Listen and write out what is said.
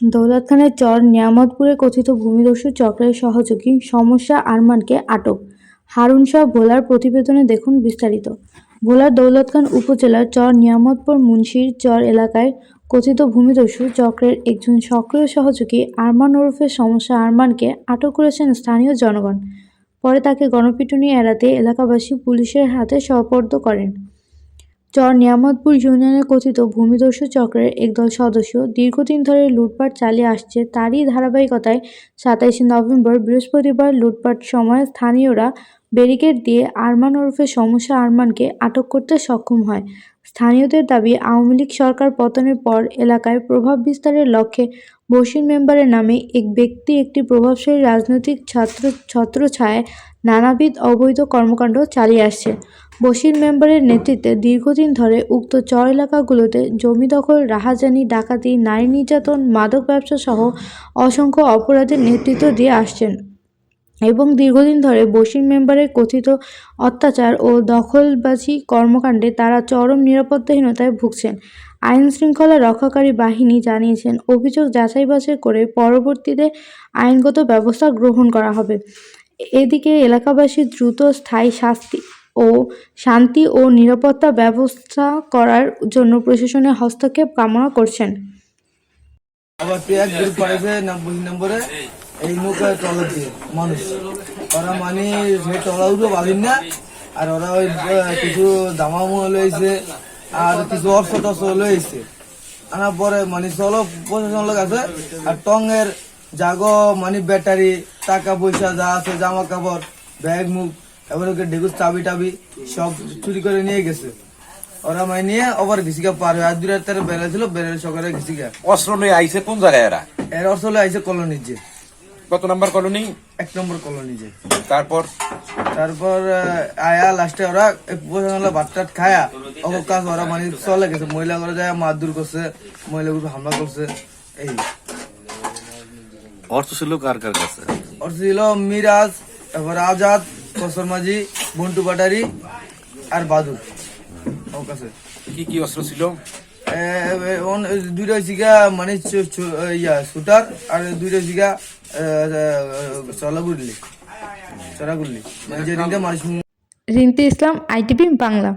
দৌলতখানের চর নিয়ামতপুরে কথিত ভূমিদস্যু চক্রের সহযোগী সমস্যা আরমানকে আটক। হারুন শাহ ভোলার প্রতিবেদনে দেখুন বিস্তারিত। ভোলার দৌলতখান উপজেলার চর নিয়ামতপুর মুন্সির চর এলাকায় কথিত ভূমিদস্যু চক্রের একজন সক্রিয় সহযোগী আরমান ওরফে সমস্যা আরমানকে আটক করেছেন স্থানীয় জনগণ। পরে তাকে গণপিটুনি এড়াতে এলাকাবাসী পুলিশের হাতে সোপর্দ করেন। চর নিয়ামতপুর ইউনিয়নের কথিত ভূমিদস্যু চক্রের একদল সদস্য দীর্ঘদিন ধরে লুটপাট চালিয়ে আসছে। তারই ধারাবাহিকতায় ২৭শে নভেম্বর বৃহস্পতিবার লুটপাট সময় স্থানীয়রা ব্যারিকেড দিয়ে আরমান ওরফে সমস্যা আরমানকে আটক করতে সক্ষম হয়। স্থানীয়দের দাবি, আওয়ামী লীগ সরকার পতনের পর এলাকায় প্রভাব বিস্তারের লক্ষ্যে বশির মেম্বারের নামে এক ব্যক্তি একটি প্রভাবশালী রাজনৈতিক ছত্রছায়ায় নানাবিধ অবৈধ কর্মকাণ্ড চালিয়ে আসছে। বশির মেম্বারের নেতৃত্বে দীর্ঘদিন ধরে উক্ত চর এলাকাগুলোতে জমি দখল, রাহাজানি, ডাকাতি, নারী নির্যাতন, মাদক ব্যবসা সহ অসংখ্য অপরাধের নেতৃত্ব দিয়ে আসছেন এবং দীর্ঘদিন ধরে বশির মেম্বারের কথিত অত্যাচার ও দখলবাজি কর্মকাণ্ডে তারা চরম নিরাপত্তাহীনতায় ভুগছেন। আইনশৃঙ্খলা রক্ষাকারী বাহিনী জানিয়েছেন, অভিযোগ যাচাই বাছাই করে পরবর্তীতে আইনগত ব্যবস্থা গ্রহণ করা হবে। এদিকে এলাকাবাসী দ্রুত স্থায়ী শান্তি ও নিরাপত্তা ব্যবস্থা করার জন্য প্রশাসনের হস্তক্ষেপ কামনা করছেন। আবার এক গ্রুপ পাইছে 90 নম্বরে এই নৌকা ট্রলার দিয়ে মানুষ ওরা মানে সেই ট্রলারগুলো বাঁধেন না, আর ওরা ওই কিছু দামামো লইছে আর কিছু অর্থ টর্থ লইছে। আনার পরে মানে চলো প্রশাসন লোক আছে আর টঙের জাগো মানে ব্যাটারি, টাকা পয়সা যা আছে, জামা কাপড়, ব্যাগ মুখ, এবারে ডেগুস চাবি টাবি সব চুরি করে নিয়ে গেছে। ওরা মাই নিয়ে আবার ঘিসিকা পার হয়ে আর ২ রাত বেড়েছিল, বেড়ে সকালে ঘিসিকা অস্ত্র নিয়ে আইছে কোন জায়গায় এরা? এর অর্থ হলে আইসে কলোনি যে কত নাম্বার কলোনি? ১ নম্বর কলোনি যে। তারপর আয়া লাস্টে ওরা ভাত খায়া কাজ ওরা মানে চলে গেছে। মহিলা করে যায় মারধর করছে, মহিলা গ্রুপে হামলা করছে। এই অর্থ ছিল কার কার কাছে? অর্থ ছিল মিরাজ, তারপর আজাদ, কসর মাঝি, বন্টু পাটারি আর বাদুর। ওর কাছে কি কি অস্ত্র ছিল? 2টা শিখা মানে শুটার আর 2টা শিখা চড়াগুল্লি মানে যে মানুষ। রিন্তি ইসলাম, ITV বাংলা।